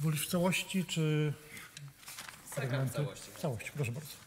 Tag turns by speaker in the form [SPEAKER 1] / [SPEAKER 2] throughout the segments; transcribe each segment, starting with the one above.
[SPEAKER 1] Wolisz w całości, czy
[SPEAKER 2] Zagram w całości.
[SPEAKER 1] W całości, proszę bardzo.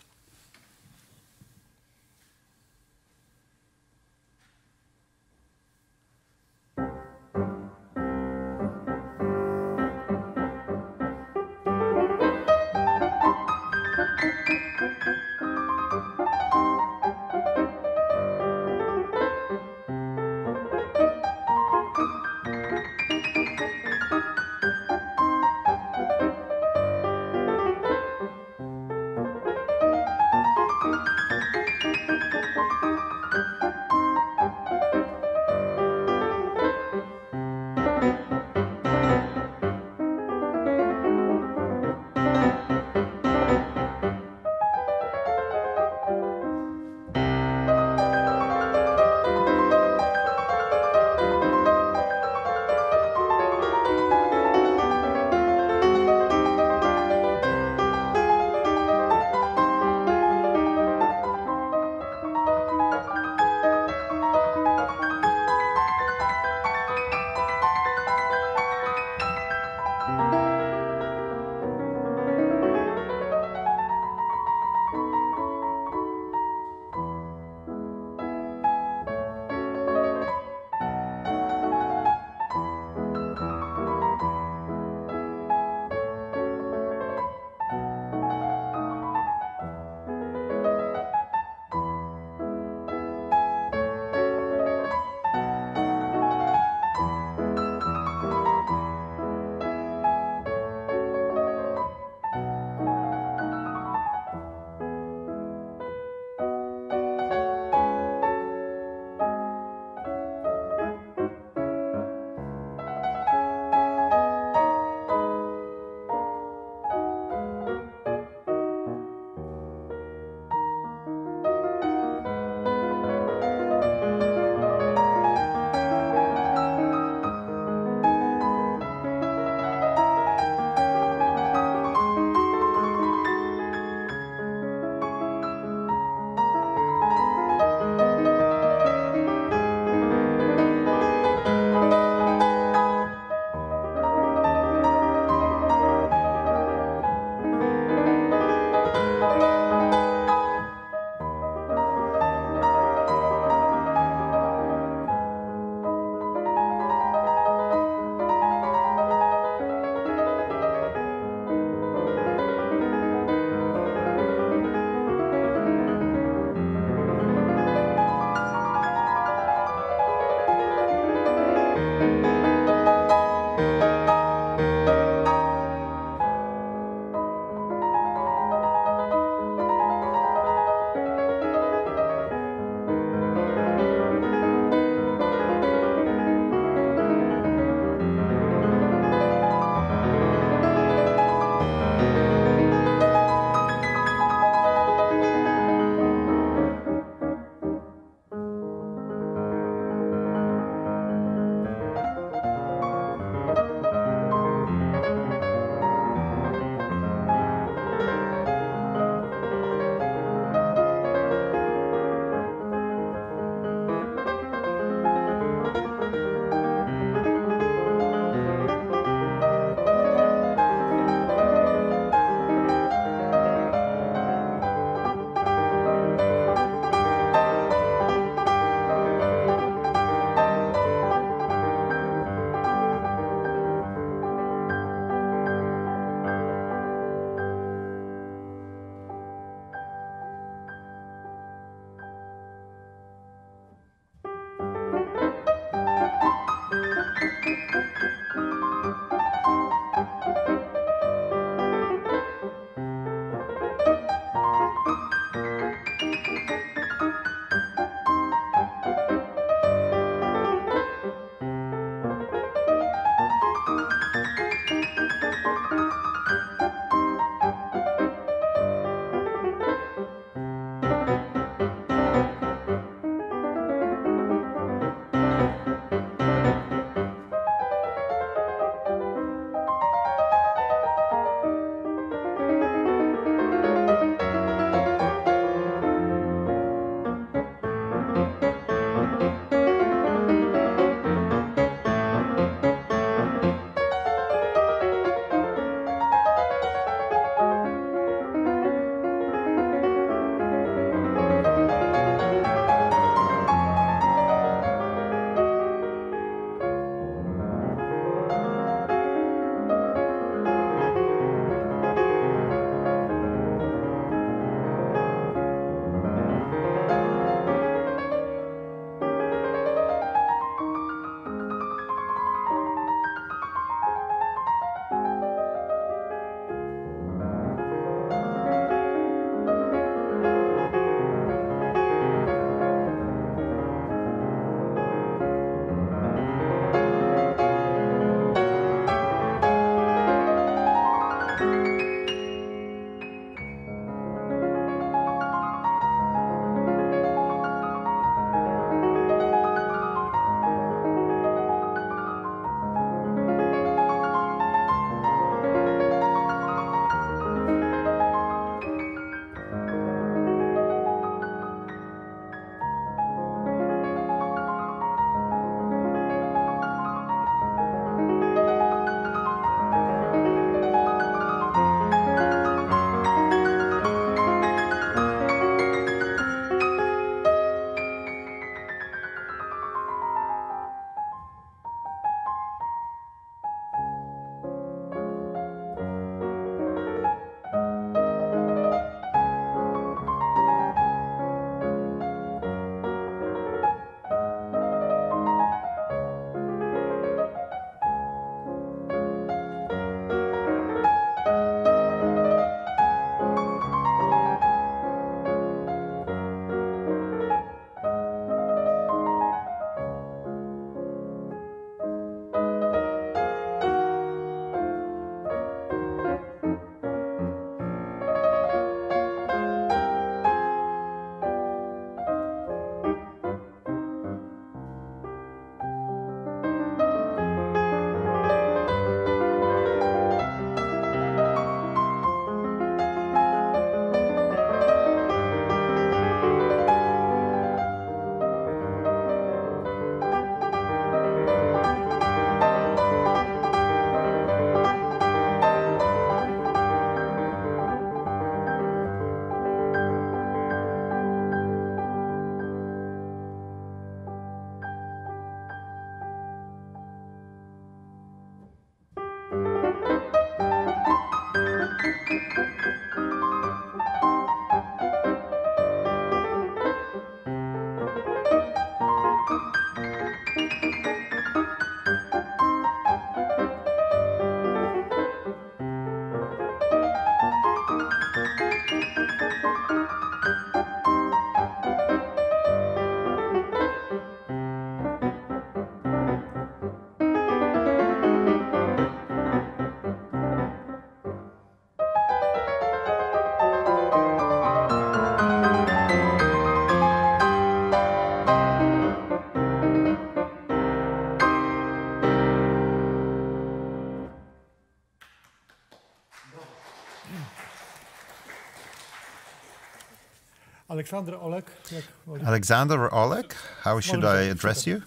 [SPEAKER 1] Aleksander, Olek, jak woli?
[SPEAKER 3] Alexander or Oleg? How should I address you?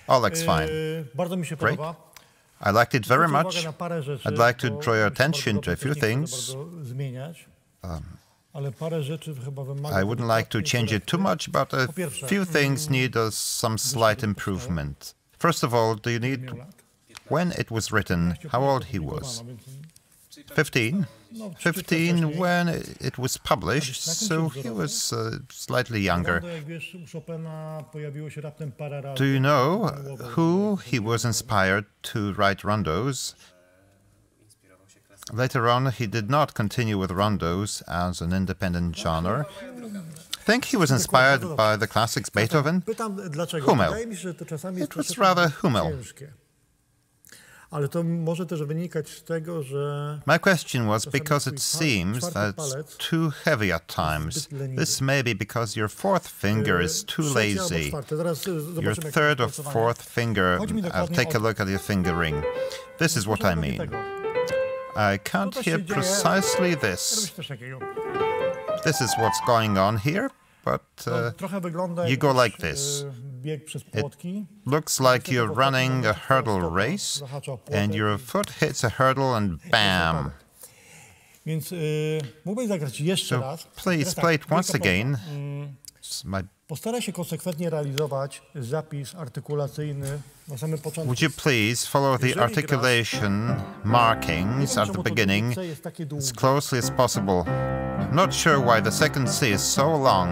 [SPEAKER 3] Oleg's fine.
[SPEAKER 1] Bardzo mi się
[SPEAKER 3] Great.
[SPEAKER 1] podoba.
[SPEAKER 3] I liked it very
[SPEAKER 1] Zwróćcie
[SPEAKER 3] much.
[SPEAKER 1] uwagę na parę rzeczy,
[SPEAKER 3] I'd like to
[SPEAKER 1] bo
[SPEAKER 3] draw your
[SPEAKER 1] mi się
[SPEAKER 3] attention
[SPEAKER 1] bardzo
[SPEAKER 3] to a few
[SPEAKER 1] dobrze, nie chcę
[SPEAKER 3] things.
[SPEAKER 1] bardzo zmieniać, ale parę rzeczy chyba wymaga...
[SPEAKER 3] I wouldn't like to change it too much, but a
[SPEAKER 1] Po pierwsze,
[SPEAKER 3] few things need some slight improvement. First of all, do you need when it was written, how old he was? 15? 15 when it was published, so he was slightly younger.
[SPEAKER 1] Jak wiesz, u Chopina pojawiło się raptem parę razy.
[SPEAKER 3] Do you know who he was inspired to write rondos? Later on, he did not continue with rondos as an independent genre. I think he was inspired by the classics Beethoven.
[SPEAKER 1] Pytam dlaczego.
[SPEAKER 3] Hummel.
[SPEAKER 1] Wydaje mi się, że to czasami jest
[SPEAKER 3] It was
[SPEAKER 1] troszeczkę
[SPEAKER 3] rather Hummel.
[SPEAKER 1] ciężkie. Ale to może też wynikać z tego, że
[SPEAKER 3] My question was because it seems that it's too heavy at times. This may be because your fourth finger is too
[SPEAKER 1] trzecie albo
[SPEAKER 3] lazy.
[SPEAKER 1] czwarte. Zaraz
[SPEAKER 3] Your
[SPEAKER 1] zobaczymy, jak
[SPEAKER 3] third
[SPEAKER 1] to
[SPEAKER 3] or
[SPEAKER 1] jest pracowane.
[SPEAKER 3] fourth finger,
[SPEAKER 1] Chodzi mi dokładnie
[SPEAKER 3] take a
[SPEAKER 1] o-
[SPEAKER 3] look at your finger ring. This is what I
[SPEAKER 1] Dokładnie
[SPEAKER 3] mean.
[SPEAKER 1] tego.
[SPEAKER 3] I can't
[SPEAKER 1] to się
[SPEAKER 3] hear
[SPEAKER 1] dzieje?
[SPEAKER 3] precisely
[SPEAKER 1] Robi
[SPEAKER 3] this.
[SPEAKER 1] się coś takiego.
[SPEAKER 3] This is what's going on here, but
[SPEAKER 1] To trochę wygląda
[SPEAKER 3] you
[SPEAKER 1] jak
[SPEAKER 3] go
[SPEAKER 1] jakiś,
[SPEAKER 3] like this.
[SPEAKER 1] bieg przez płotki.
[SPEAKER 3] looks like you're running a hurdle race and your foot hits a hurdle and bam.
[SPEAKER 1] Więc mógłbyś zagrać jeszcze
[SPEAKER 3] So
[SPEAKER 1] raz.
[SPEAKER 3] please
[SPEAKER 1] Teraz tak,
[SPEAKER 3] play it
[SPEAKER 1] wielka
[SPEAKER 3] once
[SPEAKER 1] prośba.
[SPEAKER 3] again. My,
[SPEAKER 1] Postaraj się konsekwentnie realizować zapis artykulacyjny na samym początku.
[SPEAKER 3] would you please follow the articulation markings at the beginning
[SPEAKER 1] C jest takie długie.
[SPEAKER 3] as closely as possible? I'm not sure why the second C is so long.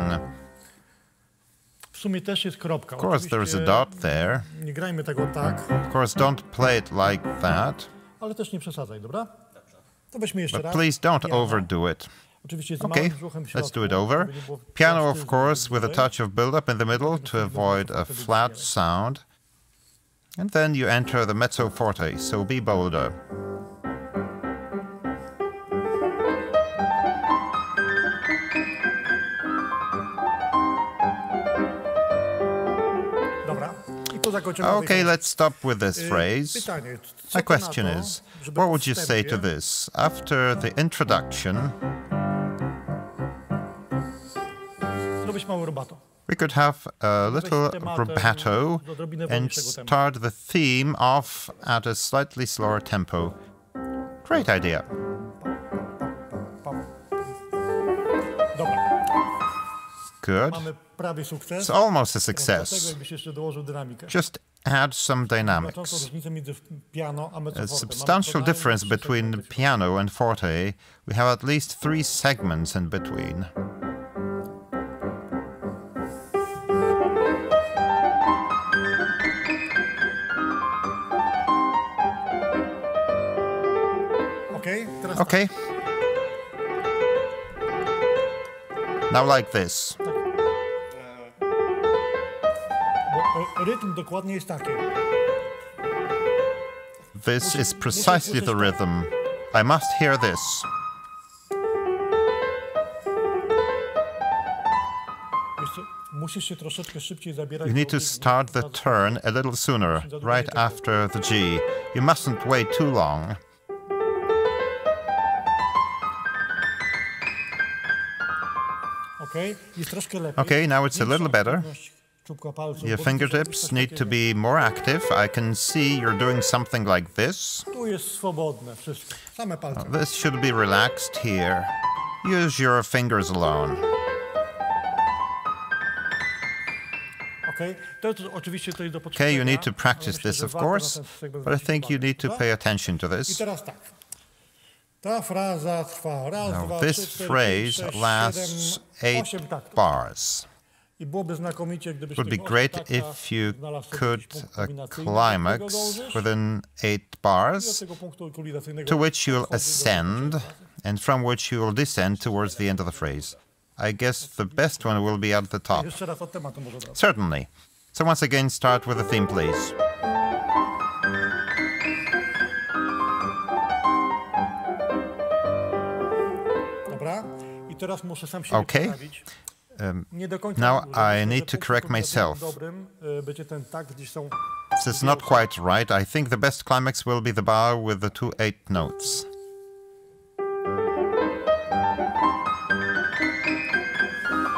[SPEAKER 1] W sumie też jest kropka.
[SPEAKER 3] Of course, there is a
[SPEAKER 1] Oczywiście
[SPEAKER 3] dot there.
[SPEAKER 1] nie grajmy tego tak,
[SPEAKER 3] Of course, don't play it like that.
[SPEAKER 1] ale też nie przesadzaj, dobra? To weźmy jeszcze
[SPEAKER 3] But
[SPEAKER 1] raz.
[SPEAKER 3] please don't
[SPEAKER 1] Piano.
[SPEAKER 3] overdo it.
[SPEAKER 1] Oczywiście z
[SPEAKER 3] Okay,
[SPEAKER 1] małym brzuchem w
[SPEAKER 3] let's
[SPEAKER 1] środku,
[SPEAKER 3] do it over.
[SPEAKER 1] żeby nie było
[SPEAKER 3] Piano, of
[SPEAKER 1] płaszczyzny
[SPEAKER 3] course, with a
[SPEAKER 1] wyżej.
[SPEAKER 3] touch of build-up in the middle to avoid a flat sound. And then you enter the mezzo forte, so be bolder.
[SPEAKER 1] Dobra. I po zakończeniu
[SPEAKER 3] Okay,
[SPEAKER 1] tej-
[SPEAKER 3] let's stop with this phrase.
[SPEAKER 1] Pytanie. Co
[SPEAKER 3] My
[SPEAKER 1] ty na
[SPEAKER 3] question
[SPEAKER 1] to,
[SPEAKER 3] is,
[SPEAKER 1] żeby
[SPEAKER 3] what
[SPEAKER 1] po
[SPEAKER 3] would you say to
[SPEAKER 1] wstępie
[SPEAKER 3] this? After the introduction,
[SPEAKER 1] zrobić mały rubato.
[SPEAKER 3] we could have a little rubato
[SPEAKER 1] z odrobinę
[SPEAKER 3] and
[SPEAKER 1] wolniejszego tempa.
[SPEAKER 3] start the theme off at a slightly slower tempo. Great idea.
[SPEAKER 1] Dobra,
[SPEAKER 3] Good.
[SPEAKER 1] mamy prawie sukces.
[SPEAKER 3] It's almost a
[SPEAKER 1] Do tego
[SPEAKER 3] success.
[SPEAKER 1] jakbyś jeszcze dołożył dynamikę.
[SPEAKER 3] Just add some
[SPEAKER 1] Znaczącą
[SPEAKER 3] dynamics.
[SPEAKER 1] różnicę między piano a mezzo
[SPEAKER 3] A
[SPEAKER 1] forte.
[SPEAKER 3] substantial
[SPEAKER 1] Mamy co
[SPEAKER 3] difference
[SPEAKER 1] najmniej trzy
[SPEAKER 3] between
[SPEAKER 1] segmenty.
[SPEAKER 3] piano and forte. We have at least 3 segments in between.
[SPEAKER 1] Okej, teraz
[SPEAKER 3] Okay. Now like this.
[SPEAKER 1] tak. Bo rytm dokładnie jest taki.
[SPEAKER 3] This is precisely the rhythm. I must hear this.
[SPEAKER 1] Wiesz co, musisz się troszeczkę szybciej zabierać.
[SPEAKER 3] You need
[SPEAKER 1] bo
[SPEAKER 3] to
[SPEAKER 1] bieg-
[SPEAKER 3] start the turn a little sooner, right after the G. You mustn't wait too long.
[SPEAKER 1] Okej, jest troszkę lepiej.
[SPEAKER 3] Okay, now it's a little better.
[SPEAKER 1] Aktywność czubka palców,
[SPEAKER 3] Your
[SPEAKER 1] bo
[SPEAKER 3] fingertips
[SPEAKER 1] widzisz,
[SPEAKER 3] need
[SPEAKER 1] coś
[SPEAKER 3] to
[SPEAKER 1] takiego.
[SPEAKER 3] be more active. I can see you're doing something like this.
[SPEAKER 1] Tu jest swobodne wszystko. Same palce.
[SPEAKER 3] This should be relaxed here. Use your fingers alone.
[SPEAKER 1] Okej, to jest oczywiście to jest do
[SPEAKER 3] Okay,
[SPEAKER 1] podszkolenia,
[SPEAKER 3] you need to
[SPEAKER 1] ale
[SPEAKER 3] practice
[SPEAKER 1] myślę,
[SPEAKER 3] this,
[SPEAKER 1] że
[SPEAKER 3] of
[SPEAKER 1] warto
[SPEAKER 3] course,
[SPEAKER 1] na ten segment
[SPEAKER 3] but I
[SPEAKER 1] zwrócić
[SPEAKER 3] think you
[SPEAKER 1] uwagę,
[SPEAKER 3] need to
[SPEAKER 1] dobra?
[SPEAKER 3] pay attention to
[SPEAKER 1] I
[SPEAKER 3] this.
[SPEAKER 1] teraz tak. Ta fraza trwa raz,
[SPEAKER 3] Now,
[SPEAKER 1] dwa,
[SPEAKER 3] this
[SPEAKER 1] trzy, cztery,
[SPEAKER 3] phrase
[SPEAKER 1] pięć, sześć,
[SPEAKER 3] lasts
[SPEAKER 1] siedem,
[SPEAKER 3] 8
[SPEAKER 1] osiem taktów.
[SPEAKER 3] bars.
[SPEAKER 1] I byłoby znakomicie, gdybyś
[SPEAKER 3] It would be
[SPEAKER 1] w tych
[SPEAKER 3] great
[SPEAKER 1] 8 taktach
[SPEAKER 3] if you
[SPEAKER 1] znalazł sobie
[SPEAKER 3] could
[SPEAKER 1] jakiś punkt
[SPEAKER 3] a
[SPEAKER 1] kulminacyjny, do którego
[SPEAKER 3] climax
[SPEAKER 1] dążysz,
[SPEAKER 3] within 8
[SPEAKER 1] i od
[SPEAKER 3] bars,
[SPEAKER 1] tego punktu kulminacyjnego
[SPEAKER 3] to which you'll
[SPEAKER 1] odchodzisz do
[SPEAKER 3] ascend, and from which you will descend towards the end of the phrase. I guess the best one will be at the top.
[SPEAKER 1] Jeszcze raz od tematu może teraz.
[SPEAKER 3] Certainly. So once again, start with the theme, please.
[SPEAKER 1] Dobra? I teraz muszę sam siebie
[SPEAKER 3] Okay.
[SPEAKER 1] poprawić. Nie do końca.
[SPEAKER 3] now
[SPEAKER 1] dobrze. Myślę,
[SPEAKER 3] I
[SPEAKER 1] że
[SPEAKER 3] need to
[SPEAKER 1] punktem
[SPEAKER 3] correct
[SPEAKER 1] kulminacyjnym
[SPEAKER 3] myself.
[SPEAKER 1] Dobrym będzie ten takt, gdzieś są...
[SPEAKER 3] This is not quite right. I think the best climax will be the bar with the 2 8 notes.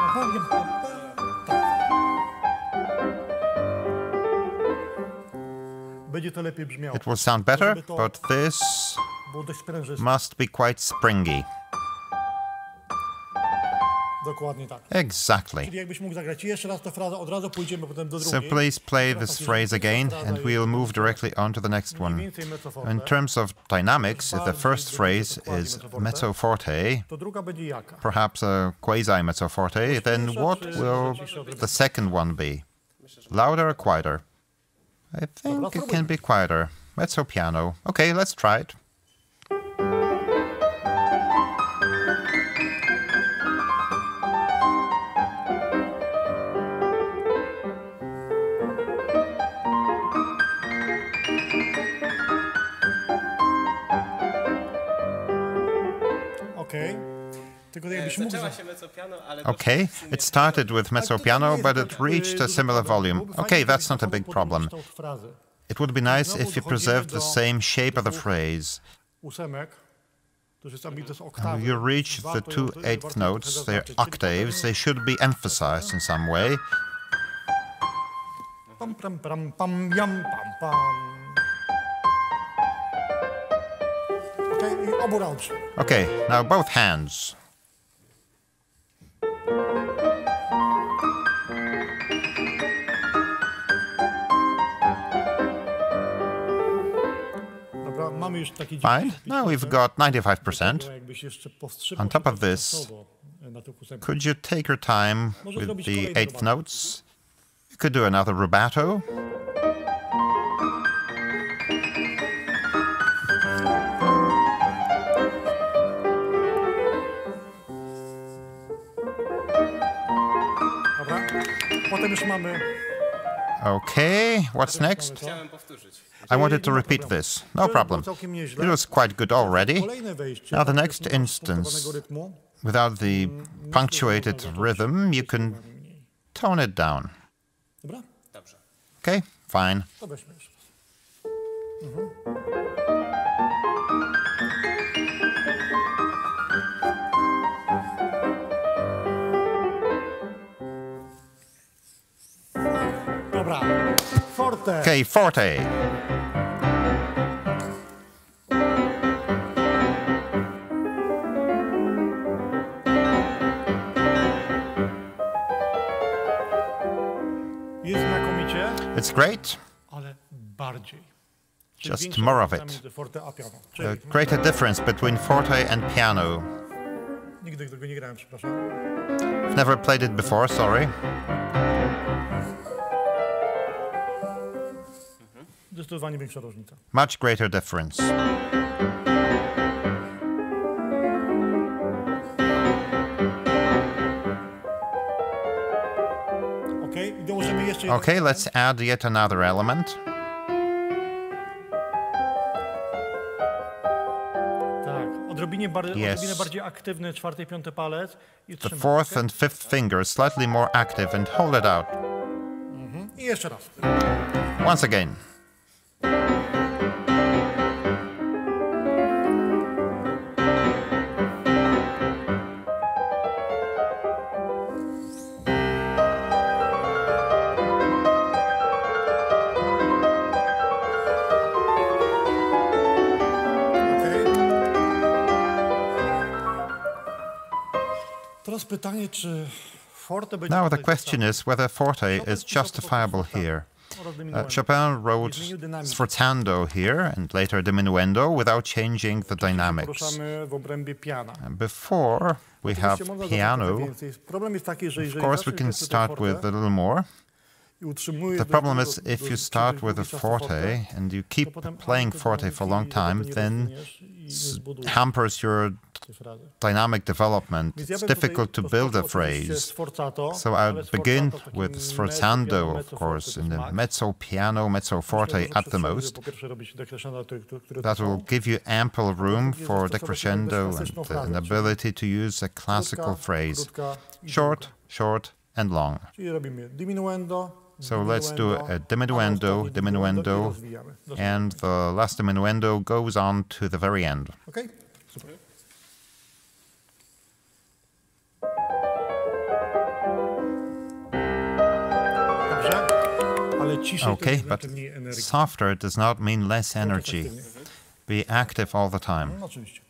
[SPEAKER 1] Aha, nie. będzie to lepiej brzmiało.
[SPEAKER 3] It will sound better, but this
[SPEAKER 1] Było dość sprężyste.
[SPEAKER 3] must be quite springy.
[SPEAKER 1] Dokładnie tak.
[SPEAKER 3] Exactly.
[SPEAKER 1] Czyli jakbyś mógł zagrać jeszcze raz tę frazę, od razu pójdziemy potem do
[SPEAKER 3] So
[SPEAKER 1] drugiej.
[SPEAKER 3] please play
[SPEAKER 1] Teraz
[SPEAKER 3] this
[SPEAKER 1] taki,
[SPEAKER 3] phrase
[SPEAKER 1] że
[SPEAKER 3] again,
[SPEAKER 1] fraza
[SPEAKER 3] and
[SPEAKER 1] jest
[SPEAKER 3] we'll move directly on to the next
[SPEAKER 1] mniej
[SPEAKER 3] one.
[SPEAKER 1] więcej mezzo forte.
[SPEAKER 3] In terms of dynamics, if the first phrase is mezzo forte,
[SPEAKER 1] To druga będzie jaka?
[SPEAKER 3] perhaps a quasi mezzo forte, then what will the second one be? Louder or quieter? I think it can be quieter. Mezzo piano. Okay, let's try it.
[SPEAKER 1] Okej. Tylko jakbyś mógł...
[SPEAKER 2] Zaczęła się mezzopiano, ale
[SPEAKER 3] Okay, it started with mezzo piano, but it reached a similar volume. Okay, that's not a big problem. It would be nice if you preserved the same shape of the phrase.
[SPEAKER 1] Ósemek, to już jest ambitus oktawy.
[SPEAKER 3] You reach the two eighth notes, they're octaves, they should be emphasized in some way.
[SPEAKER 1] Pam, pam, pam, pam, jam, pam, pam. Okej, i obu rącz.
[SPEAKER 3] Okay, now both hands.
[SPEAKER 1] Dobra, mamy już taki...
[SPEAKER 3] Fine, now we've got 95%.
[SPEAKER 1] Jakbyś jeszcze powstrzymał
[SPEAKER 3] On top of
[SPEAKER 1] się
[SPEAKER 3] this,
[SPEAKER 1] czasowo na tych ósemkach.
[SPEAKER 3] could you take your time with the eighth notes? You could do another rubato.
[SPEAKER 1] Dobra, potem już mamy...
[SPEAKER 3] Okay, what's next?
[SPEAKER 2] chciałem powtórzyć.
[SPEAKER 3] I wanted to repeat this. No problem. It was quite good already.
[SPEAKER 1] Kolejne wejście.
[SPEAKER 3] Now the next instance,
[SPEAKER 1] Rytmu.
[SPEAKER 3] without the punctuated rhythm, you can tone it down.
[SPEAKER 1] Dobra,
[SPEAKER 2] Dobrze.
[SPEAKER 3] Okay, fine.
[SPEAKER 1] to weźmy już. Dobra, forte.
[SPEAKER 3] Okay, forte.
[SPEAKER 1] Jest znakomicie,
[SPEAKER 3] It's great.
[SPEAKER 1] ale bardziej. Czyli
[SPEAKER 3] Just
[SPEAKER 1] większa
[SPEAKER 3] more of
[SPEAKER 1] różnica
[SPEAKER 3] it.
[SPEAKER 1] między forte a piano.
[SPEAKER 3] A
[SPEAKER 1] Czyli
[SPEAKER 3] greater difference between forte and piano.
[SPEAKER 1] nigdy tego nie grałem, przepraszam.
[SPEAKER 3] I've never played it before, sorry.
[SPEAKER 1] Zdecydowanie większa różnica.
[SPEAKER 3] Much greater difference.
[SPEAKER 1] Okej, i dołożymy jeszcze jeden
[SPEAKER 3] Okay,
[SPEAKER 1] element.
[SPEAKER 3] let's add yet another element.
[SPEAKER 1] Tak, odrobinę
[SPEAKER 3] Yes.
[SPEAKER 1] bardziej aktywny czwarty i piąty palec i
[SPEAKER 3] The
[SPEAKER 1] trzymamy.
[SPEAKER 3] fourth and fifth finger slightly more active and hold it out.
[SPEAKER 1] I jeszcze raz.
[SPEAKER 3] Once again.
[SPEAKER 1] Okej. Teraz pytanie, czy forte będzie...
[SPEAKER 3] Now the
[SPEAKER 1] tutaj
[SPEAKER 3] question
[SPEAKER 1] tak
[SPEAKER 3] is whether forte is justifiable here.
[SPEAKER 1] samo oraz diminuendo.
[SPEAKER 3] Chopin wrote sforzando here and later diminuendo without changing the dynamics.
[SPEAKER 1] Poruszamy w obrębie piana.
[SPEAKER 3] Before we have
[SPEAKER 1] Oczywiście można
[SPEAKER 3] piano,
[SPEAKER 1] zacząć więcej. Problem jest taki, że
[SPEAKER 3] of
[SPEAKER 1] jeżeli
[SPEAKER 3] course we
[SPEAKER 1] zaczniesz
[SPEAKER 3] can
[SPEAKER 1] grać
[SPEAKER 3] start
[SPEAKER 1] forte
[SPEAKER 3] with a little more.
[SPEAKER 1] i utrzymujesz
[SPEAKER 3] The
[SPEAKER 1] dość
[SPEAKER 3] problem
[SPEAKER 1] długo-
[SPEAKER 3] is if you
[SPEAKER 1] dość
[SPEAKER 3] start
[SPEAKER 1] długi
[SPEAKER 3] with a
[SPEAKER 1] czas
[SPEAKER 3] forte and you keep
[SPEAKER 1] to potem
[SPEAKER 3] playing
[SPEAKER 1] ani
[SPEAKER 3] forte
[SPEAKER 1] tego
[SPEAKER 3] for a long
[SPEAKER 1] nie
[SPEAKER 3] time,
[SPEAKER 1] rozwiniesz
[SPEAKER 3] then
[SPEAKER 1] i nie zbudujesz
[SPEAKER 3] hampers your
[SPEAKER 1] tej frazy.
[SPEAKER 3] dynamic development.
[SPEAKER 1] Więc ja
[SPEAKER 3] It's
[SPEAKER 1] bym tutaj
[SPEAKER 3] difficult to build a
[SPEAKER 1] rozpoczął oczywiście
[SPEAKER 3] phrase.
[SPEAKER 1] sforzato,
[SPEAKER 3] So
[SPEAKER 1] ale
[SPEAKER 3] I'll begin
[SPEAKER 1] sforzato w takim
[SPEAKER 3] with sforzando,
[SPEAKER 1] mezzo-piano,
[SPEAKER 3] of
[SPEAKER 1] mezzo-forte
[SPEAKER 3] course,
[SPEAKER 1] to
[SPEAKER 3] in
[SPEAKER 1] jest
[SPEAKER 3] the
[SPEAKER 1] max.
[SPEAKER 3] mezzo piano, mezzo
[SPEAKER 1] Myślę,
[SPEAKER 3] forte
[SPEAKER 1] że
[SPEAKER 3] at the
[SPEAKER 1] przestrzeń, żeby
[SPEAKER 3] most.
[SPEAKER 1] Po pierwsze robić decrescendo, które
[SPEAKER 3] That
[SPEAKER 1] to
[SPEAKER 3] will
[SPEAKER 1] są.
[SPEAKER 3] give you ample room
[SPEAKER 1] drugie,
[SPEAKER 3] for
[SPEAKER 1] zastosować
[SPEAKER 3] decrescendo and
[SPEAKER 1] klasyczną
[SPEAKER 3] an
[SPEAKER 1] frazę,
[SPEAKER 3] ability to use a classical
[SPEAKER 1] Krótka,
[SPEAKER 3] phrase.
[SPEAKER 1] krótka i
[SPEAKER 3] Short,
[SPEAKER 1] długa.
[SPEAKER 3] short, and long.
[SPEAKER 1] Czyli robimy diminuendo,
[SPEAKER 3] So let's do a
[SPEAKER 1] a
[SPEAKER 3] diminuendo,
[SPEAKER 1] ostatni
[SPEAKER 3] diminuendo,
[SPEAKER 1] i rozwijamy.
[SPEAKER 3] and the last diminuendo goes on to the very end.
[SPEAKER 1] Okej? Super. Dobrze, ale że ciszej to
[SPEAKER 3] Okay,
[SPEAKER 1] jest
[SPEAKER 3] but
[SPEAKER 1] znaczy mniej energii.
[SPEAKER 3] softer does not mean less energy. Be active all the time.
[SPEAKER 1] No, oczywiście.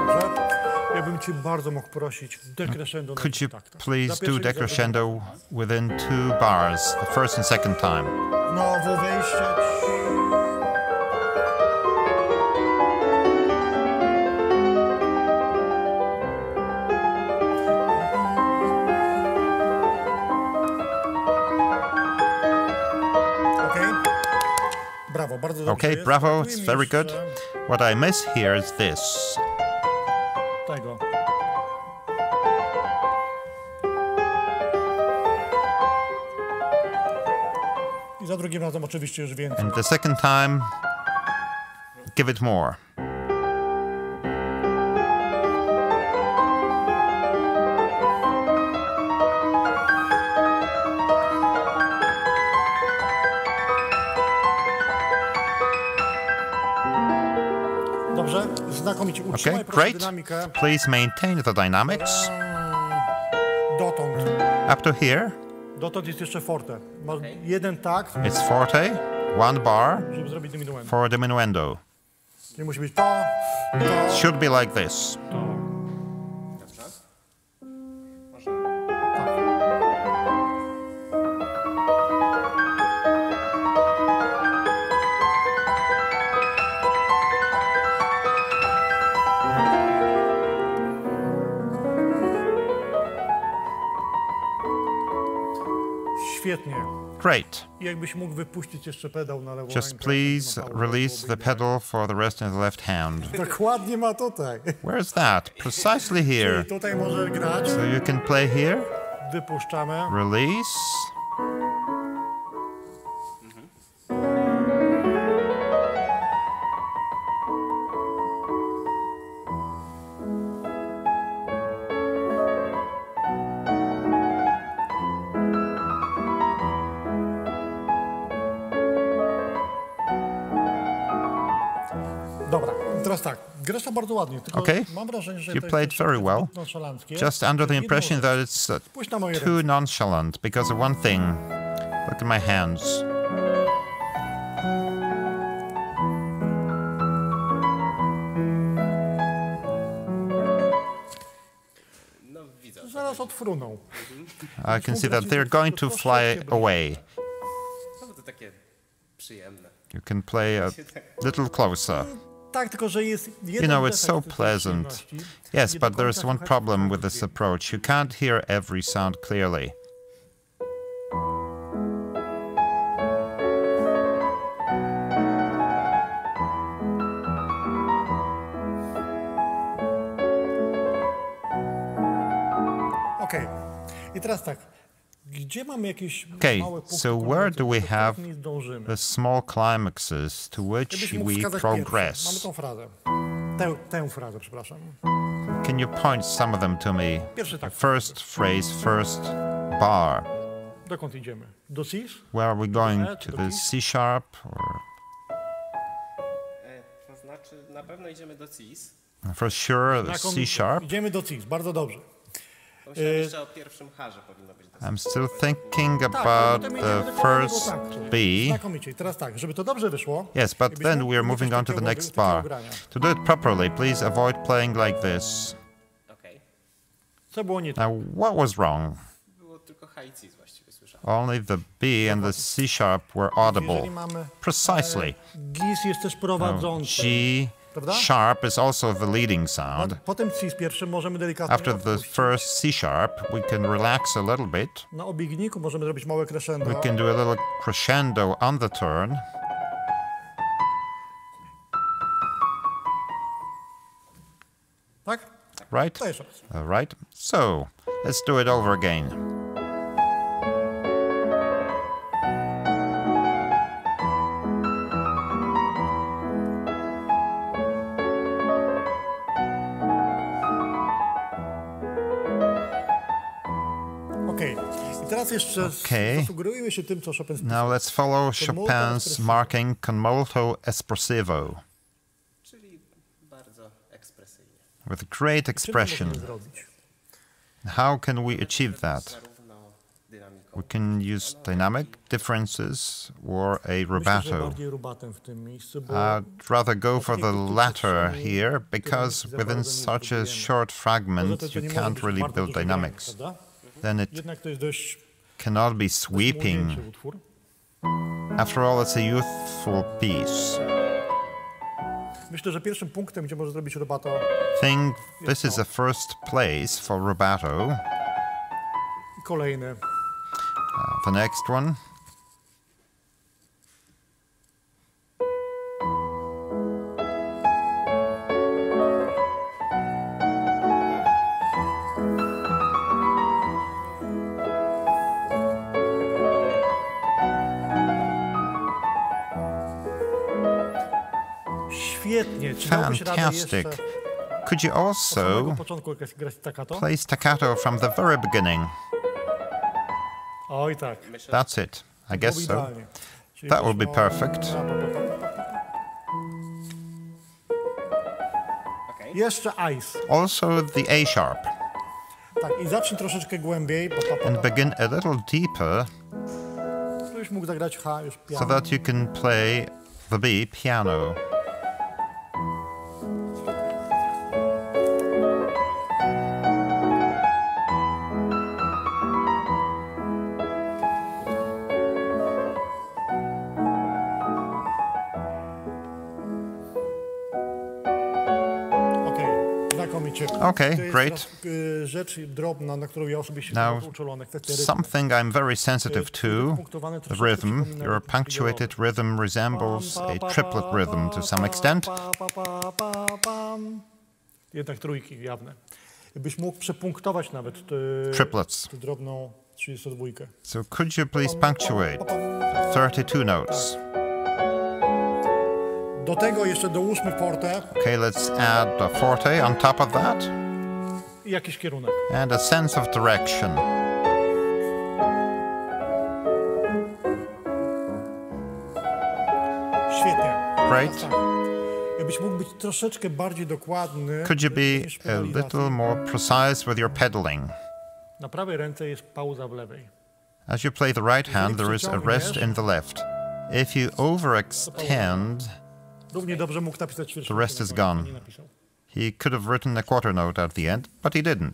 [SPEAKER 1] Dobrze. Ja bym cię bardzo mógł prosić decrescendo na
[SPEAKER 3] Could you
[SPEAKER 1] dwóch taktach.
[SPEAKER 3] please
[SPEAKER 1] Za
[SPEAKER 3] do
[SPEAKER 1] pierwszym i za
[SPEAKER 3] decrescendo within 2 bars, the first and second time?
[SPEAKER 1] drugim. Znowu wejście. Okej. Brawo, bardzo dobrze
[SPEAKER 3] Okay,
[SPEAKER 1] jest.
[SPEAKER 3] bravo,
[SPEAKER 1] Brakuje
[SPEAKER 3] it's
[SPEAKER 1] mi
[SPEAKER 3] very good.
[SPEAKER 1] jeszcze
[SPEAKER 3] What I miss here is this.
[SPEAKER 1] Tego. I za drugim razem oczywiście już więcej.
[SPEAKER 3] And the second time, give it more.
[SPEAKER 1] Dobrze? Znakomicie. Utrzymaj
[SPEAKER 3] Okay,
[SPEAKER 1] proszę
[SPEAKER 3] great.
[SPEAKER 1] dynamikę
[SPEAKER 3] Please maintain the dynamics.
[SPEAKER 1] dotąd.
[SPEAKER 3] Up to here,
[SPEAKER 1] Dotąd jest jeszcze forte. Masz jeden takt,
[SPEAKER 3] it's forte, 1 bar
[SPEAKER 1] żeby zrobić diminuendo.
[SPEAKER 3] for diminuendo.
[SPEAKER 1] Nie musi być to,
[SPEAKER 3] It should be like this.
[SPEAKER 1] to.
[SPEAKER 2] Dobrze? Może.
[SPEAKER 1] Tak. Świetnie.
[SPEAKER 3] Great.
[SPEAKER 1] I jakbyś mógł wypuścić jeszcze pedał na lewą
[SPEAKER 3] Just
[SPEAKER 1] rękę,
[SPEAKER 3] please
[SPEAKER 1] to na prawo,
[SPEAKER 3] release the
[SPEAKER 1] byłoby
[SPEAKER 3] pedal for the rest of the left hand.
[SPEAKER 1] idealnie. Dokładnie ma tutaj.
[SPEAKER 3] Where's that? Precisely here.
[SPEAKER 1] I tutaj może grać.
[SPEAKER 3] So you can play here,
[SPEAKER 1] Wypuszczamy.
[SPEAKER 3] release.
[SPEAKER 1] Dobra, teraz tak. Grasz to bardzo ładnie, tylko
[SPEAKER 3] Okay.
[SPEAKER 1] mam wrażenie, że
[SPEAKER 3] You
[SPEAKER 1] to
[SPEAKER 3] played
[SPEAKER 1] jest
[SPEAKER 3] very well.
[SPEAKER 1] zbyt nonszalanckie.
[SPEAKER 3] Just under the
[SPEAKER 1] Jedną
[SPEAKER 3] impression
[SPEAKER 1] rzecz.
[SPEAKER 3] that it's
[SPEAKER 1] Spójrz na moje
[SPEAKER 3] too
[SPEAKER 1] ręce.
[SPEAKER 3] nonchalant because of one thing. Look at my hands.
[SPEAKER 2] No widzę.
[SPEAKER 1] Zaraz odfruną.
[SPEAKER 3] I can see that they're going to fly away.
[SPEAKER 2] No bo to takie przyjemne.
[SPEAKER 3] You can play a little closer.
[SPEAKER 1] Tak, tylko że jest jeden
[SPEAKER 3] You know, it's
[SPEAKER 1] defekt
[SPEAKER 3] so
[SPEAKER 1] tej
[SPEAKER 3] pleasant.
[SPEAKER 1] przyjemności.
[SPEAKER 3] Yes,
[SPEAKER 1] Nie do
[SPEAKER 3] but there's
[SPEAKER 1] końca
[SPEAKER 3] one
[SPEAKER 1] słychać
[SPEAKER 3] problem with
[SPEAKER 1] dźwięk.
[SPEAKER 3] this approach. You can't hear every sound clearly.
[SPEAKER 1] Okej. I teraz tak. Gdzie mamy jakieś
[SPEAKER 3] Okay,
[SPEAKER 1] małe punkty
[SPEAKER 3] so where
[SPEAKER 1] kulminacyjne,
[SPEAKER 3] do we
[SPEAKER 1] do
[SPEAKER 3] have
[SPEAKER 1] których nie zdążymy?
[SPEAKER 3] the small climaxes to which
[SPEAKER 1] Gdybyś mógł
[SPEAKER 3] we
[SPEAKER 1] wskazać pierwsze. Mamy
[SPEAKER 3] progress?
[SPEAKER 1] tą frazę. Tę frazę, przepraszam.
[SPEAKER 3] Can you point some of them to me?
[SPEAKER 1] Pierwszy tak.
[SPEAKER 3] First phrase, first bar.
[SPEAKER 1] Dokąd idziemy? Do cis?
[SPEAKER 3] Where are we going
[SPEAKER 1] E,
[SPEAKER 3] to?
[SPEAKER 1] do
[SPEAKER 3] The
[SPEAKER 1] cis?
[SPEAKER 3] C sharp or
[SPEAKER 2] To znaczy, na pewno idziemy do CIS.
[SPEAKER 3] for sure the
[SPEAKER 1] Znakom-
[SPEAKER 3] C sharp?
[SPEAKER 1] Idziemy do cis, bardzo dobrze.
[SPEAKER 2] Myślałem, jeszcze o pierwszym harze powinno być do
[SPEAKER 3] I'm still thinking
[SPEAKER 1] Tak,
[SPEAKER 3] about
[SPEAKER 1] potem
[SPEAKER 3] the
[SPEAKER 1] idziemy do kolejnego
[SPEAKER 3] first
[SPEAKER 1] taktu.
[SPEAKER 3] B.
[SPEAKER 1] Znakomicie. I teraz tak, żeby to dobrze wyszło.
[SPEAKER 3] Yes, but
[SPEAKER 1] jakbyś
[SPEAKER 3] then
[SPEAKER 1] mógł
[SPEAKER 3] we are
[SPEAKER 1] unikać
[SPEAKER 3] moving on to the
[SPEAKER 1] takiego
[SPEAKER 3] next
[SPEAKER 1] takiego
[SPEAKER 3] bar.
[SPEAKER 1] grania.
[SPEAKER 3] To do it properly, please avoid playing like this.
[SPEAKER 2] Okej.
[SPEAKER 1] Co było nie tak?
[SPEAKER 3] Now, what was wrong?
[SPEAKER 2] Było tylko H i CIS właściwie słyszałem.
[SPEAKER 3] Only the B and the C sharp were audible.
[SPEAKER 1] Jeżeli mamy...
[SPEAKER 3] Precisely.
[SPEAKER 1] GIS jest też prowadzący.
[SPEAKER 3] G
[SPEAKER 1] Prawda?
[SPEAKER 3] sharp is also the leading sound.
[SPEAKER 1] Potem cis pierwszy możemy delikatnie
[SPEAKER 3] After the
[SPEAKER 1] odpuścić.
[SPEAKER 3] first C sharp, we can relax a little bit.
[SPEAKER 1] Na obiegniku możemy zrobić małe crescendo.
[SPEAKER 3] We can do a little crescendo on the turn.
[SPEAKER 1] Tak?
[SPEAKER 3] Right?
[SPEAKER 1] To jeszcze raz.
[SPEAKER 3] All right. So, let's do it over again.
[SPEAKER 1] Okej. I teraz jeszcze
[SPEAKER 3] Okej.
[SPEAKER 1] zasugerujmy się tym, co Chopin spisał.
[SPEAKER 3] Now let's follow
[SPEAKER 1] Con molto
[SPEAKER 3] Chopin's
[SPEAKER 1] espressivo.
[SPEAKER 3] marking con molto espressivo.
[SPEAKER 2] Czyli bardzo ekspresyjnie.
[SPEAKER 3] with great
[SPEAKER 1] Czym
[SPEAKER 3] expression.
[SPEAKER 1] możemy zrobić?
[SPEAKER 3] How can we achieve that?
[SPEAKER 2] Zarówno dynamiką.
[SPEAKER 3] We can use dynamic differences or a
[SPEAKER 1] Myślę, że
[SPEAKER 3] rubato.
[SPEAKER 1] bardziej rubatem w tym miejscu, bo
[SPEAKER 3] I'd rather go for the latter here because within such a short fragment you can't really build dynamics. Then it
[SPEAKER 1] jednak to jest dość
[SPEAKER 3] cannot be sweeping.
[SPEAKER 1] młodzieńczy utwór.
[SPEAKER 3] After all, it's a youthful piece.
[SPEAKER 1] Myślę, że pierwszym punktem, gdzie może zrobić rubato,
[SPEAKER 3] I think this is the first place for rubato.
[SPEAKER 1] i kolejny.
[SPEAKER 3] The next one.
[SPEAKER 1] Świetnie. Czy dałbyś radę
[SPEAKER 3] Fantastic.
[SPEAKER 1] jeszcze
[SPEAKER 3] Could you
[SPEAKER 1] od
[SPEAKER 3] also
[SPEAKER 1] samego początku grać staccato?
[SPEAKER 3] play staccato from the very beginning?
[SPEAKER 1] Oj tak.
[SPEAKER 3] That's it. I guess
[SPEAKER 1] Byłoby
[SPEAKER 3] so.
[SPEAKER 1] idealnie. Czyli
[SPEAKER 3] That would be
[SPEAKER 1] byśmy-
[SPEAKER 3] perfect.
[SPEAKER 2] Okej.
[SPEAKER 1] Jeszcze ice.
[SPEAKER 3] Also the A sharp.
[SPEAKER 1] Tak, i zacznij troszeczkę głębiej,
[SPEAKER 3] And begin a little deeper
[SPEAKER 1] żebyś mógł zagrać H już
[SPEAKER 3] so
[SPEAKER 1] piano.
[SPEAKER 3] that you can play the B piano.
[SPEAKER 1] Okej, znakomicie.
[SPEAKER 3] Okay,
[SPEAKER 1] To jest
[SPEAKER 3] great.
[SPEAKER 1] teraz, rzecz drobna, na którą ja osobiście
[SPEAKER 3] Now,
[SPEAKER 1] jestem uczulony. Kwestia rytmu.
[SPEAKER 3] Something I'm very sensitive to,
[SPEAKER 1] Punktowane
[SPEAKER 3] the
[SPEAKER 1] troszeczkę
[SPEAKER 3] rhythm.
[SPEAKER 1] przypomina
[SPEAKER 3] Your
[SPEAKER 1] rytm
[SPEAKER 3] punctuated
[SPEAKER 1] szpiegolowy.
[SPEAKER 3] rhythm resembles a triplet rhythm to some extent.
[SPEAKER 1] Pam. Jednak trójki jawne. Byś mógł przepunktować nawet
[SPEAKER 3] Triplets.
[SPEAKER 1] tę drobną 32.
[SPEAKER 3] So could you please punctuate 32 notes?
[SPEAKER 1] Do tego jeszcze dołóżmy forte
[SPEAKER 3] Okay, let's add a forte on top of that
[SPEAKER 1] i jakiś kierunek.
[SPEAKER 3] and a sense of direction.
[SPEAKER 1] Świetnie.
[SPEAKER 3] Great.
[SPEAKER 1] Tak. Jakbyś mógł być troszeczkę bardziej dokładny
[SPEAKER 3] Could you be
[SPEAKER 1] niż
[SPEAKER 3] a
[SPEAKER 1] pedalizacji.
[SPEAKER 3] little more precise with your pedaling?
[SPEAKER 1] Na prawej ręce jest pauza w lewej.
[SPEAKER 3] As you play the right hand, there is a rest in the left. If you overextend,
[SPEAKER 1] Równie dobrze mógł napisać wiersz.
[SPEAKER 3] The rest is gone.
[SPEAKER 1] Nie napisał.
[SPEAKER 3] he could have written a quarter note at the end, but he didn't.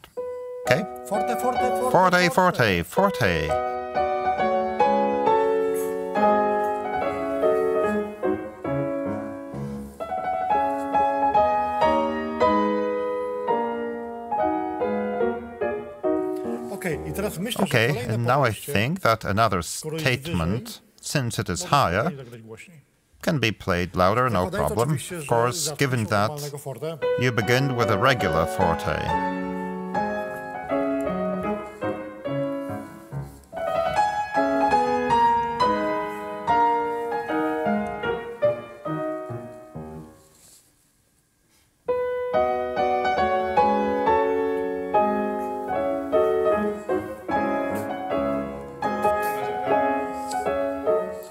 [SPEAKER 3] Okay?
[SPEAKER 1] Forte, forte, forte,
[SPEAKER 3] Forte, forte, forte.
[SPEAKER 1] Okej, i teraz myślę, że
[SPEAKER 3] Okay,
[SPEAKER 1] kolejne
[SPEAKER 3] and now I
[SPEAKER 1] podejście
[SPEAKER 3] think that another
[SPEAKER 1] jest
[SPEAKER 3] statement, since it is
[SPEAKER 1] możesz
[SPEAKER 3] higher,
[SPEAKER 1] spokojnie zagrać głośniej.
[SPEAKER 3] can be played louder, no
[SPEAKER 1] Zakładając
[SPEAKER 3] problem.
[SPEAKER 1] oczywiście,
[SPEAKER 3] Of
[SPEAKER 1] że
[SPEAKER 3] course,
[SPEAKER 1] zaczniesz
[SPEAKER 3] given
[SPEAKER 1] od
[SPEAKER 3] that
[SPEAKER 1] normalnego forte.
[SPEAKER 3] you begin with a regular forte.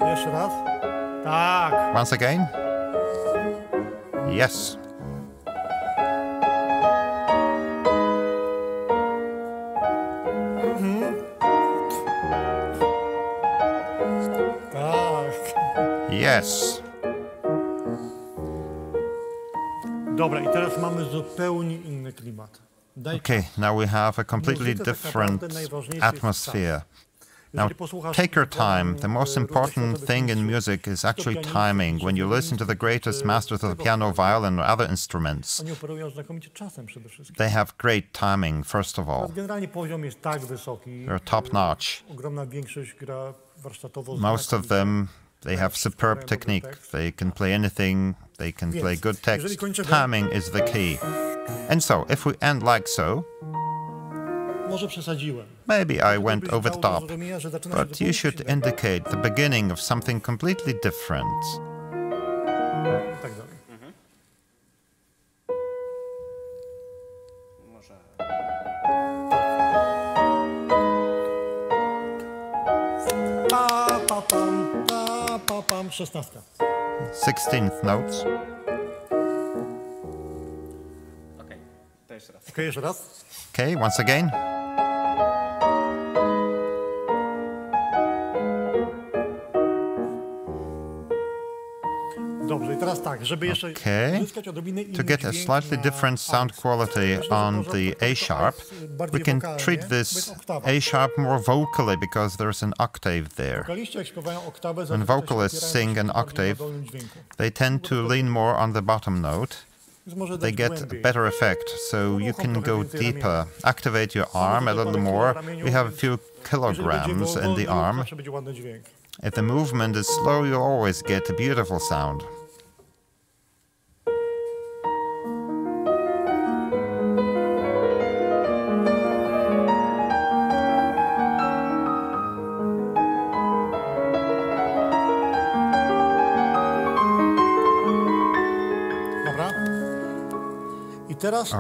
[SPEAKER 1] Jeszcze raz. Tak.
[SPEAKER 3] Once again? Yes.
[SPEAKER 1] Tak.
[SPEAKER 3] Yes.
[SPEAKER 1] Dobra, i teraz mamy zupełnie inny klimat. Daj
[SPEAKER 3] Okay, now we have a completely
[SPEAKER 1] Muzyce tak
[SPEAKER 3] different
[SPEAKER 1] naprawdę najważniejszy jest
[SPEAKER 3] atmosphere.
[SPEAKER 1] Jeżeli
[SPEAKER 3] Now,
[SPEAKER 1] posłuchasz
[SPEAKER 3] take your
[SPEAKER 1] dokładnie,
[SPEAKER 3] time. The most important thing in music is actually timing. When you listen to the greatest masters of the piano, violin, or other instruments,
[SPEAKER 1] Oni operują znakomicie czasem przede wszystkim.
[SPEAKER 3] they have great timing, first of all.
[SPEAKER 1] Generalnie poziom jest tak wysoki.
[SPEAKER 3] They're top notch.
[SPEAKER 1] Ogromna większość gra warsztatowo.
[SPEAKER 3] Most of them, they have superb technique. They can play anything, they can play good text. Timing is the key. And so, if we end like so,
[SPEAKER 1] Może przesadziłem.
[SPEAKER 3] maybe I went
[SPEAKER 1] Żebyś
[SPEAKER 3] over the
[SPEAKER 1] dał do
[SPEAKER 3] top,
[SPEAKER 1] zrozumienia, że zaczyna się
[SPEAKER 3] but
[SPEAKER 1] zupełnie
[SPEAKER 3] you should
[SPEAKER 1] coś innego.
[SPEAKER 3] indicate the beginning of something completely different.
[SPEAKER 1] I tak dalej.
[SPEAKER 2] Może
[SPEAKER 1] Pa, pam, 16.
[SPEAKER 3] 16th notes.
[SPEAKER 2] okej.
[SPEAKER 1] Okej, jeszcze raz.
[SPEAKER 3] Okay, once again.
[SPEAKER 1] Dobrze, i teraz tak, żeby jeszcze uzyskać odrobinę inny
[SPEAKER 3] To get a slightly different sound quality on the A sharp, we can treat this A sharp more vocally because there's an octave there. When vocalists sing an octave, they tend to lean more on the bottom note. They get a better effect, so you can go deeper. Activate your arm a little more. We have a few kilograms in the arm. If the movement is slow, you'll always get a beautiful sound.
[SPEAKER 1] Teraz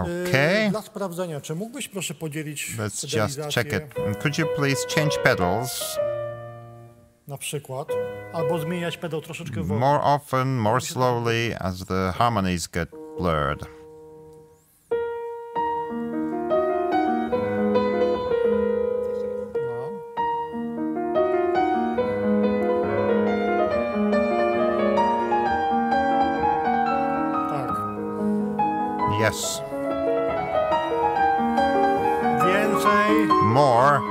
[SPEAKER 1] dla sprawdzenia, czy mógłbyś proszę podzielić
[SPEAKER 3] Let's just check it. Could you please change pedals?
[SPEAKER 1] Na przykład, albo zmieniać pedał troszeczkę wolniej.
[SPEAKER 3] More often, more slowly as the harmonies get blurred. Yes.
[SPEAKER 1] Więcej.
[SPEAKER 3] More.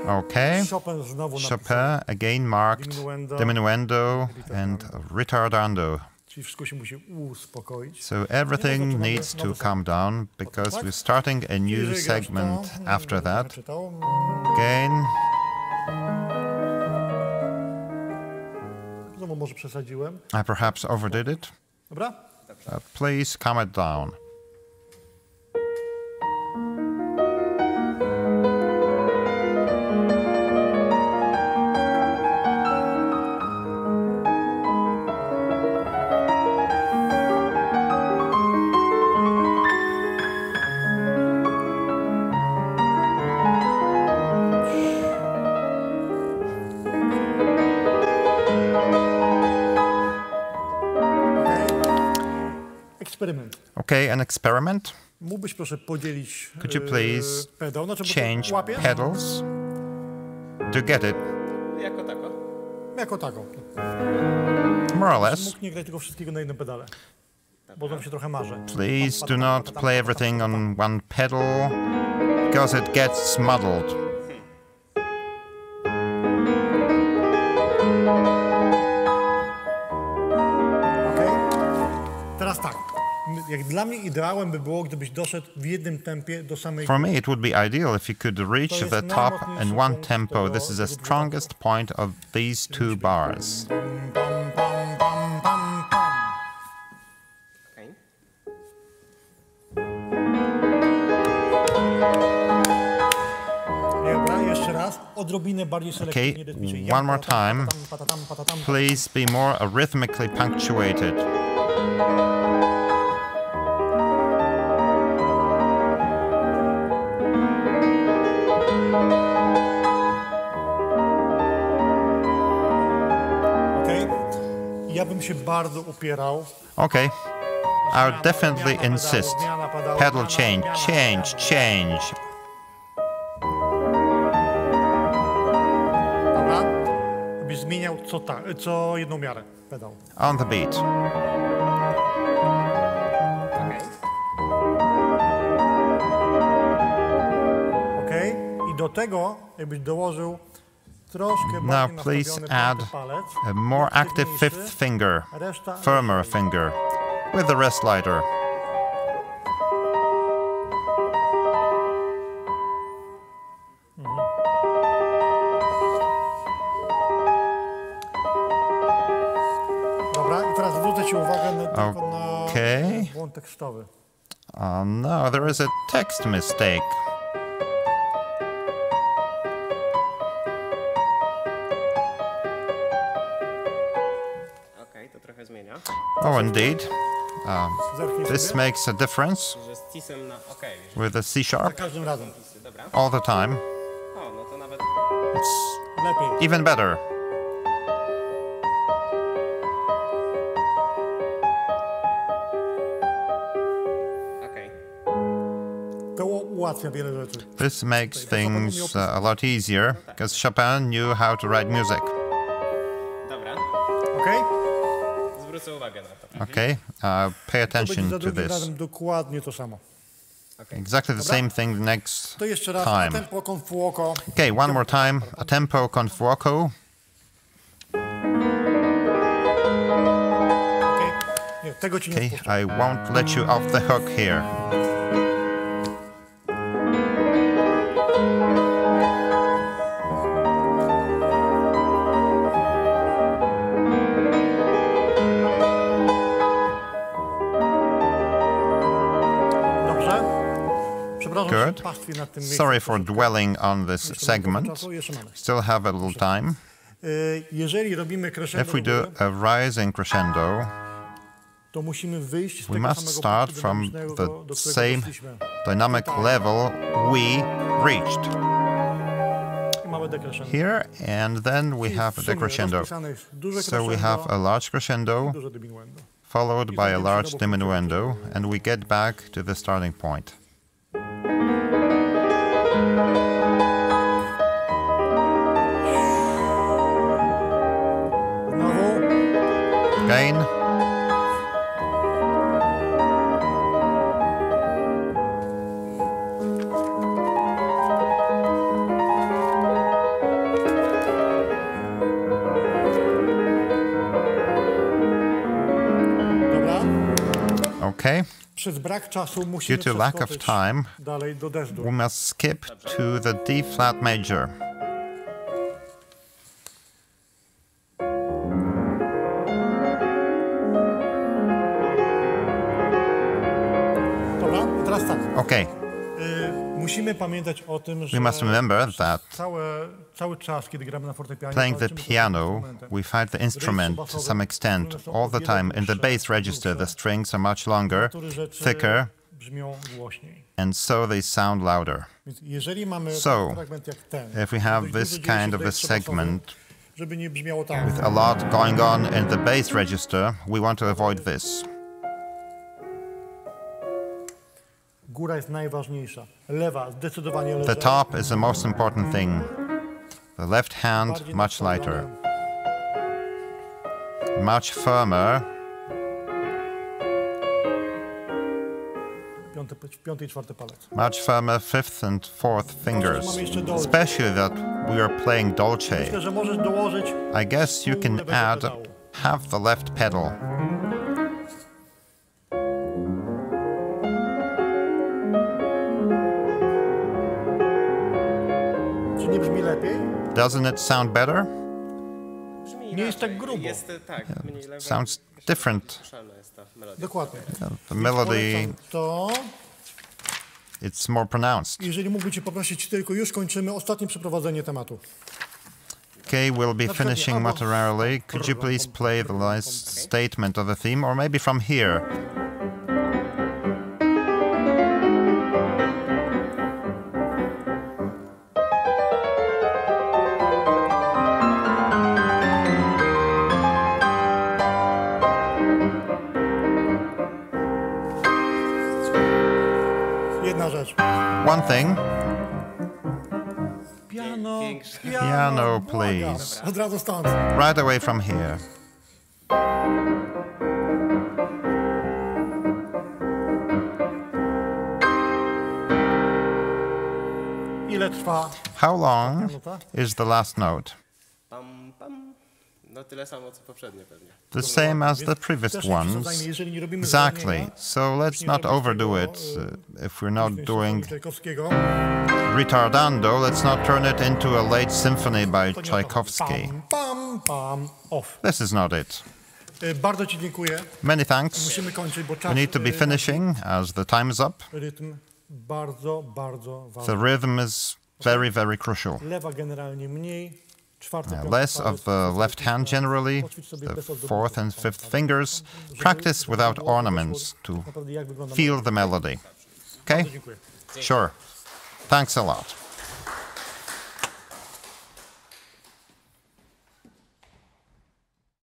[SPEAKER 3] Okay. Chopin again marked diminuendo and ritardando. So everything needs to calm down because we're starting a new segment after that. Again. I perhaps overdid it. Please calm it down. Okay, an experiment. Could you please change pedals? Do you get it? More or less. Please do not play everything on one pedal because it gets muddled. For me, it would be ideal if you could reach the top in one tempo. This is the strongest point of these two bars. Okay, one more time. Please be more rhythmically punctuated. Okay, I would definitely insist. Pedal change, change. On the beat. Now please add a more active fifth finger, firmer finger, with the rest lighter. Okay. No, there is a text mistake. Oh, indeed. This makes a difference with the C sharp all the time. It's even better.
[SPEAKER 1] ułatwia wiele rzeczy.
[SPEAKER 3] This makes things a lot easier because Chopin knew how to write music.
[SPEAKER 2] Dobra,
[SPEAKER 1] Okej?
[SPEAKER 2] zwrócę uwagę na to.
[SPEAKER 3] Okay, pay
[SPEAKER 1] To będzie
[SPEAKER 3] attention
[SPEAKER 1] za
[SPEAKER 3] to
[SPEAKER 1] drugim
[SPEAKER 3] this.
[SPEAKER 1] razem dokładnie to samo.
[SPEAKER 3] Exactly the same thing the next
[SPEAKER 1] To jeszcze raz,
[SPEAKER 3] time.
[SPEAKER 1] tempo con fuoco.
[SPEAKER 3] Okay, one more time. A tempo con fuoco.
[SPEAKER 1] Okej? Nie, tego ci nie
[SPEAKER 3] Okay,
[SPEAKER 1] odpuszczę.
[SPEAKER 3] I won't let you off the hook here.
[SPEAKER 1] Dobrze? Przepraszam, że
[SPEAKER 3] Good.
[SPEAKER 1] pastwię nad tym miejscem.
[SPEAKER 3] Sorry for dwelling on this
[SPEAKER 1] Jeszcze mamy trochę
[SPEAKER 3] segment.
[SPEAKER 1] czasu, jeszcze mamy.
[SPEAKER 3] Still have a little time.
[SPEAKER 1] Jeżeli robimy crescendo,
[SPEAKER 3] If we do a rising crescendo,
[SPEAKER 1] to musimy wyjść z
[SPEAKER 3] we
[SPEAKER 1] tego
[SPEAKER 3] must
[SPEAKER 1] samego
[SPEAKER 3] start
[SPEAKER 1] punktu
[SPEAKER 3] from
[SPEAKER 1] dynamicznego,
[SPEAKER 3] the
[SPEAKER 1] do którego
[SPEAKER 3] same
[SPEAKER 1] doszliśmy.
[SPEAKER 3] dynamic level we reached.
[SPEAKER 1] I mamy decrescendo.
[SPEAKER 3] Here, and then we
[SPEAKER 1] I
[SPEAKER 3] have
[SPEAKER 1] w
[SPEAKER 3] a
[SPEAKER 1] sumie
[SPEAKER 3] decrescendo.
[SPEAKER 1] rozpisane jest duże
[SPEAKER 3] So we
[SPEAKER 1] crescendo,
[SPEAKER 3] have a large crescendo,
[SPEAKER 1] duże diminuendo.
[SPEAKER 3] followed by a large diminuendo, and we get back to the starting point.
[SPEAKER 1] Znowu.
[SPEAKER 3] Again.
[SPEAKER 1] Dobra.
[SPEAKER 3] Okay.
[SPEAKER 1] Przez brak czasu musimy
[SPEAKER 3] Due to lack of
[SPEAKER 1] przeskoczyć
[SPEAKER 3] time,
[SPEAKER 1] dalej do desdu.
[SPEAKER 3] we must skip to the D flat major.
[SPEAKER 1] Dobra, i teraz tak.
[SPEAKER 3] Okay.
[SPEAKER 1] Musimy pamiętać o tym, że
[SPEAKER 3] We must remember that
[SPEAKER 1] cały czas, kiedy gramy na fortepianie,
[SPEAKER 3] playing the
[SPEAKER 1] walczymy z
[SPEAKER 3] piano,
[SPEAKER 1] instrumentem.
[SPEAKER 3] we find the instrument to some extent all the time. In the bass register, the strings are much longer,
[SPEAKER 1] Niektóre rzeczy
[SPEAKER 3] thicker,
[SPEAKER 1] brzmią głośniej.
[SPEAKER 3] and so they sound louder.
[SPEAKER 1] Więc jeżeli mamy
[SPEAKER 3] So,
[SPEAKER 1] fragment jak ten,
[SPEAKER 3] If we have
[SPEAKER 1] dość
[SPEAKER 3] this
[SPEAKER 1] dużo dzieje się
[SPEAKER 3] kind of
[SPEAKER 1] w
[SPEAKER 3] a
[SPEAKER 1] rejestrze basowym,
[SPEAKER 3] segment
[SPEAKER 1] żeby nie brzmiało tak.
[SPEAKER 3] with a lot going on in the bass register, we want to avoid this.
[SPEAKER 1] Góra jest najważniejsza. Lewa zdecydowanie lżej.
[SPEAKER 3] The top is the most important thing. The left hand,
[SPEAKER 1] Bardziej
[SPEAKER 3] much lighter.
[SPEAKER 1] nastawione.
[SPEAKER 3] Much firmer.
[SPEAKER 1] Piąty i czwarty palec.
[SPEAKER 3] Much firmer fifth and fourth fingers. Especially that we are playing dolce.
[SPEAKER 1] Myślę, że możesz dołożyć
[SPEAKER 3] I guess you
[SPEAKER 1] pół
[SPEAKER 3] can
[SPEAKER 1] lewego
[SPEAKER 3] add
[SPEAKER 1] pedału.
[SPEAKER 3] half the left pedal.
[SPEAKER 1] Czy nie brzmi lepiej?
[SPEAKER 3] Doesn't it sound better?
[SPEAKER 2] Brzmi
[SPEAKER 1] Nie jest tak
[SPEAKER 2] inaczej.
[SPEAKER 1] grubo.
[SPEAKER 2] Jest tak, mniej lewe.
[SPEAKER 3] Sounds different.
[SPEAKER 2] Słyszalna jest ta melodia.
[SPEAKER 1] Dokładnie.
[SPEAKER 3] The melody,
[SPEAKER 1] Polecam to.
[SPEAKER 3] it's more pronounced.
[SPEAKER 1] Jeżeli mógłbym Cię poprosić, tylko już kończymy ostatnie przeprowadzenie tematu.
[SPEAKER 3] Okay, we'll be finishing momentarily. Could you please play the last statement of the theme, or maybe from here?
[SPEAKER 1] Jedna rzecz.
[SPEAKER 3] One thing.
[SPEAKER 1] Piano,
[SPEAKER 3] Piano,
[SPEAKER 1] błagam.
[SPEAKER 3] please.
[SPEAKER 1] Od razu stąd.
[SPEAKER 3] Right away from here.
[SPEAKER 1] Ile trwa?
[SPEAKER 3] How long
[SPEAKER 1] Nuta?
[SPEAKER 3] is the last note?
[SPEAKER 2] Pam, pam. No tyle samo, co poprzednie pewnie.
[SPEAKER 3] The same as the previous
[SPEAKER 1] Też nie przesadzajmy,
[SPEAKER 3] ones.
[SPEAKER 1] jeżeli nie robimy
[SPEAKER 3] Exactly.
[SPEAKER 1] zwolnienia,
[SPEAKER 3] So let's not overdo it. If we're not doing
[SPEAKER 1] Czajkowskiego,
[SPEAKER 3] retardando, let's not turn it into a late symphony by
[SPEAKER 1] to nie o to.
[SPEAKER 3] Tchaikovsky.
[SPEAKER 1] Pam, pam, off.
[SPEAKER 3] This is not it.
[SPEAKER 1] Bardzo Ci dziękuję.
[SPEAKER 3] Many thanks.
[SPEAKER 1] Musimy kończyć, bo czas...
[SPEAKER 3] We need to be finishing as the time is up.
[SPEAKER 1] Rytm bardzo, bardzo
[SPEAKER 3] The
[SPEAKER 1] ważny.
[SPEAKER 3] rhythm is very, very crucial.
[SPEAKER 1] Lewa generalnie mniej, czwarty, piąty
[SPEAKER 3] Less
[SPEAKER 1] palec,
[SPEAKER 3] of the left hand generally,
[SPEAKER 1] poćwicz sobie
[SPEAKER 3] the
[SPEAKER 1] bez ozdób.
[SPEAKER 3] fourth and fifth fingers. Practice without ornaments to
[SPEAKER 1] Naprawdę jak wygląda
[SPEAKER 3] feel the melody. Okay?
[SPEAKER 1] Bardzo dziękuję.
[SPEAKER 3] Sure. Thanks a lot.